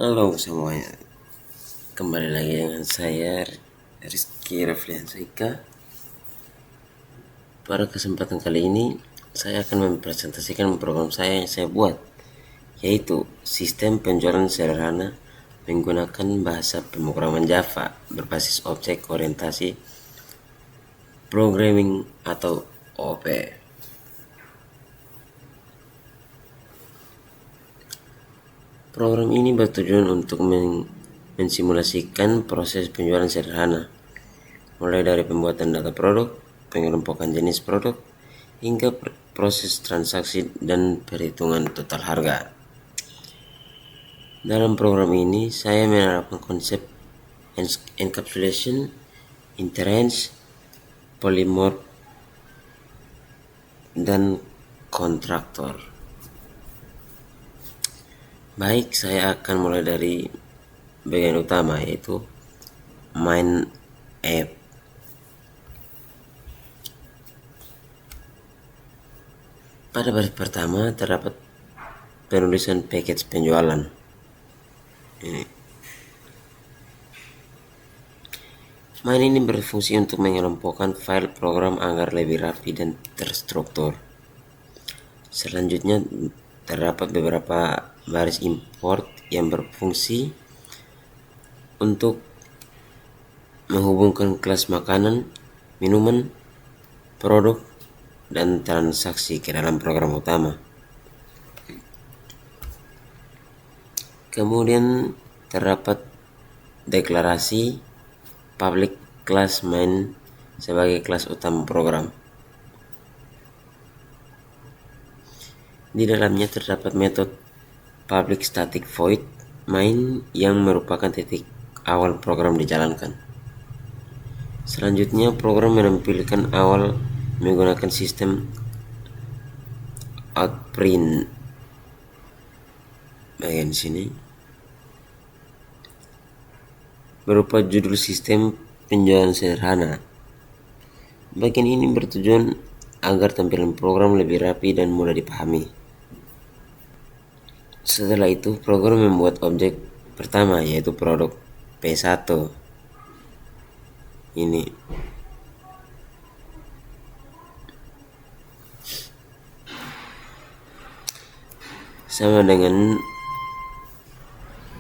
Halo semuanya, kembali lagi dengan saya Rizky Rafliansyika. Pada kesempatan kali ini saya akan mempresentasikan program saya yang saya buat, yaitu sistem penjualan sederhana menggunakan bahasa pemrograman Java berbasis objek orientasi programming atau OOP. Program ini bertujuan untuk mensimulasikan proses penjualan sederhana, mulai dari pembuatan data produk, pengelompokan jenis produk, hingga proses transaksi dan perhitungan total harga. Dalam program ini, saya menerapkan konsep encapsulation, interrange, polymorph, dan kontraktor. Baik, saya akan mulai dari bagian utama, yaitu main app. Pada baris pertama terdapat penulisan package penjualan. Ini. Main ini berfungsi untuk mengelompokkan file program agar lebih rapi dan terstruktur. Selanjutnya terdapat beberapa baris import yang berfungsi untuk menghubungkan kelas makanan, minuman, produk, dan transaksi ke dalam program utama. Kemudian terdapat deklarasi public class main sebagai kelas utama program. Di dalamnya terdapat metode public static void main yang merupakan titik awal program dijalankan. Selanjutnya program menampilkan awal menggunakan sistem outprint bagian sini berupa judul sistem penjualan sederhana. Bagian ini bertujuan agar tampilan program lebih rapi dan mudah dipahami. Setelah itu program membuat objek pertama, yaitu produk P1. Ini sama dengan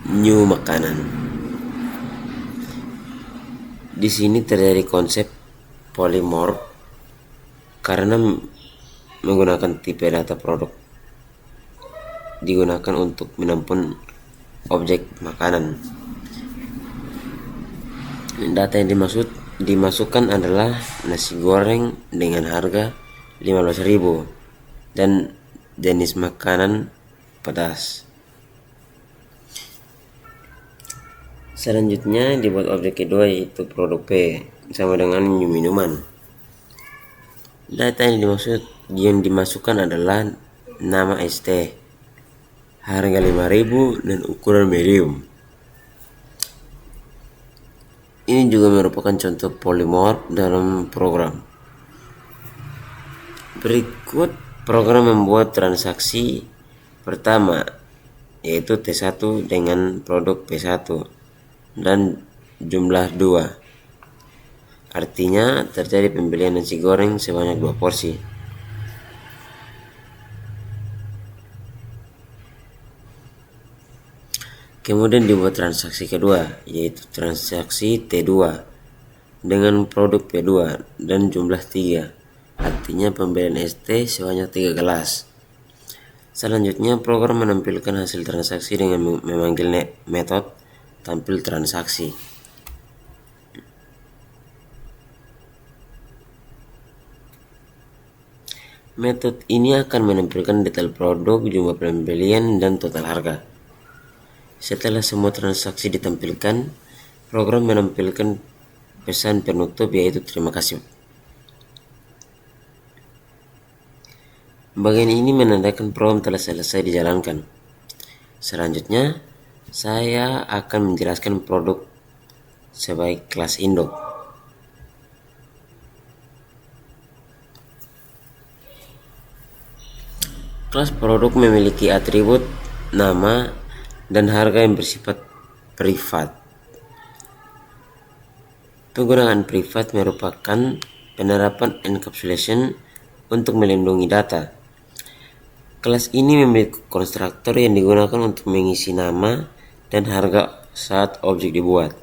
new makanan. Di sini terjadi konsep polymorph karena menggunakan tipe data produk digunakan untuk menampung objek makanan. Data yang dimasukkan adalah nasi goreng dengan harga 15.000 dan jenis makanan pedas. Selanjutnya dibuat objek kedua, yaitu produk P sama dengan new minuman. Data yang dimasukkan adalah nama ST, harga 5.000 dan ukuran medium. Ini juga merupakan contoh polymorph dalam program. Berikut program membuat transaksi pertama, yaitu T1 dengan produk P1 dan jumlah 2. Artinya terjadi pembelian nasi goreng sebanyak 2 porsi. Kemudian dibuat transaksi kedua, yaitu transaksi T2 dengan produk P2 dan jumlah 3. Artinya pembelian ST sebanyak 3 gelas. Selanjutnya program menampilkan hasil transaksi dengan memanggil metode tampil transaksi. Metode ini akan menampilkan detail produk, jumlah pembelian, dan total harga. Setelah semua transaksi ditampilkan, program menampilkan pesan penutup, yaitu terima kasih. Bagian ini menandakan program telah selesai dijalankan. Selanjutnya, saya akan menjelaskan produk sebagai kelas induk. Kelas produk memiliki atribut nama dan harga yang bersifat privat. Penggunaan privat merupakan penerapan encapsulation untuk melindungi data. Kelas ini memiliki konstruktor yang digunakan untuk mengisi nama dan harga saat objek dibuat.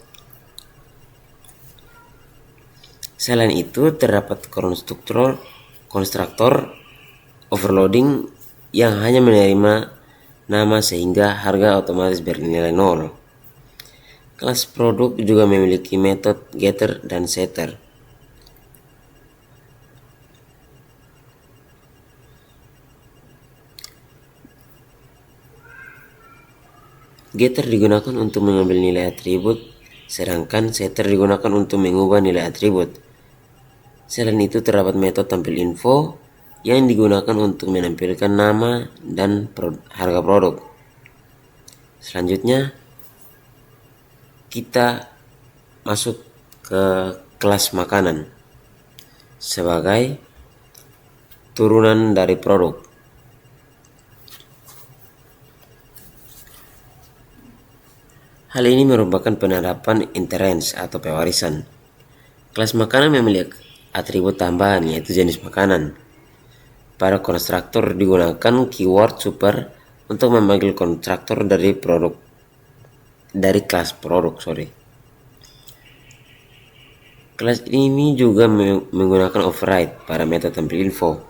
Selain itu, terdapat konstruktor overloading yang hanya menerima nama sehingga harga otomatis bernilai 0. Kelas produk juga memiliki metode getter dan setter. Getter digunakan untuk mengambil nilai atribut, sedangkan setter digunakan untuk mengubah nilai atribut. Selain itu, terdapat metode tampil info yang digunakan untuk menampilkan nama dan harga produk. Selanjutnya, kita masuk ke kelas makanan sebagai turunan dari produk. Hal ini merupakan penerapan inheritance atau pewarisan. Kelas makanan memiliki atribut tambahan yaitu jenis makanan. Pada konstruktor digunakan keyword super untuk memanggil konstruktor dari kelas produk. Kelas ini juga menggunakan override pada metode tampil info.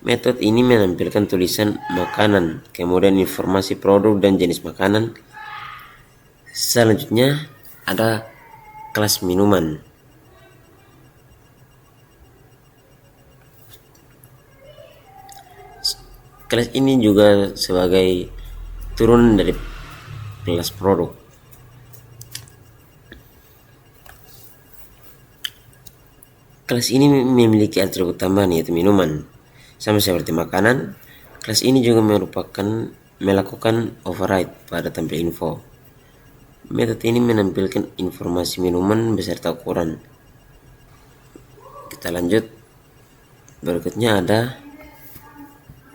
Metode ini menampilkan tulisan makanan, kemudian informasi produk dan jenis makanan. Selanjutnya ada kelas minuman. Kelas ini juga sebagai turunan dari kelas produk. Kelas ini memiliki atribut tambahan yaitu minuman. Sama seperti makanan, kelas ini juga melakukan override pada tampil info. Metode ini menampilkan informasi minuman beserta ukuran. Kita lanjut. Berikutnya ada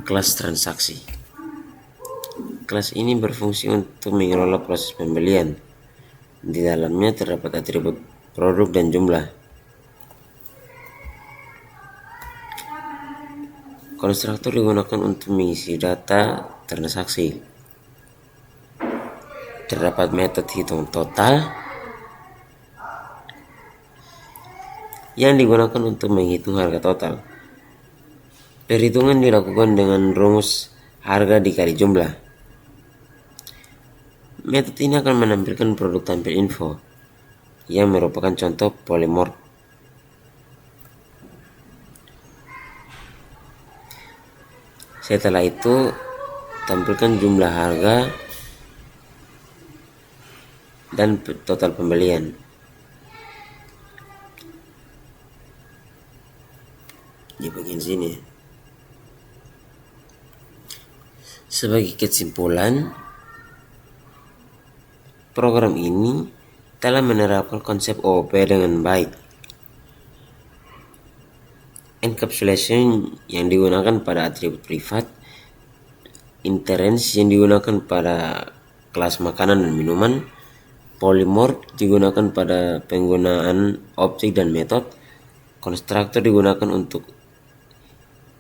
kelas transaksi. Kelas ini berfungsi untuk mengelola proses pembelian. Di dalamnya terdapat atribut produk dan jumlah. Konstruktor digunakan untuk mengisi data transaksi. Terdapat metode hitung total yang digunakan untuk menghitung harga total. Perhitungan dilakukan dengan rumus harga dikali jumlah. Metode ini akan menampilkan produk tampil info yang merupakan contoh polymorph. Setelah itu, tampilkan jumlah harga dan total pembelian. Di bagian sini. Sebagai kesimpulan, program ini telah menerapkan konsep OOP dengan baik. Encapsulation yang digunakan pada atribut privat, inheritance yang digunakan pada kelas makanan dan minuman, polymorph digunakan pada penggunaan objek dan metode, konstruktor digunakan untuk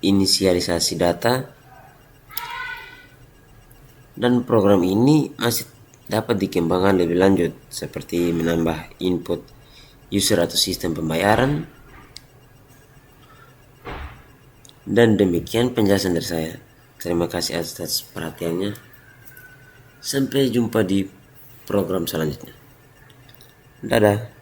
inisialisasi data, dan program ini masih dapat dikembangkan lebih lanjut seperti menambah input user atau sistem pembayaran. Dan demikian penjelasan dari saya. Terima kasih atas perhatiannya. Sampai jumpa di program selanjutnya. Dadah.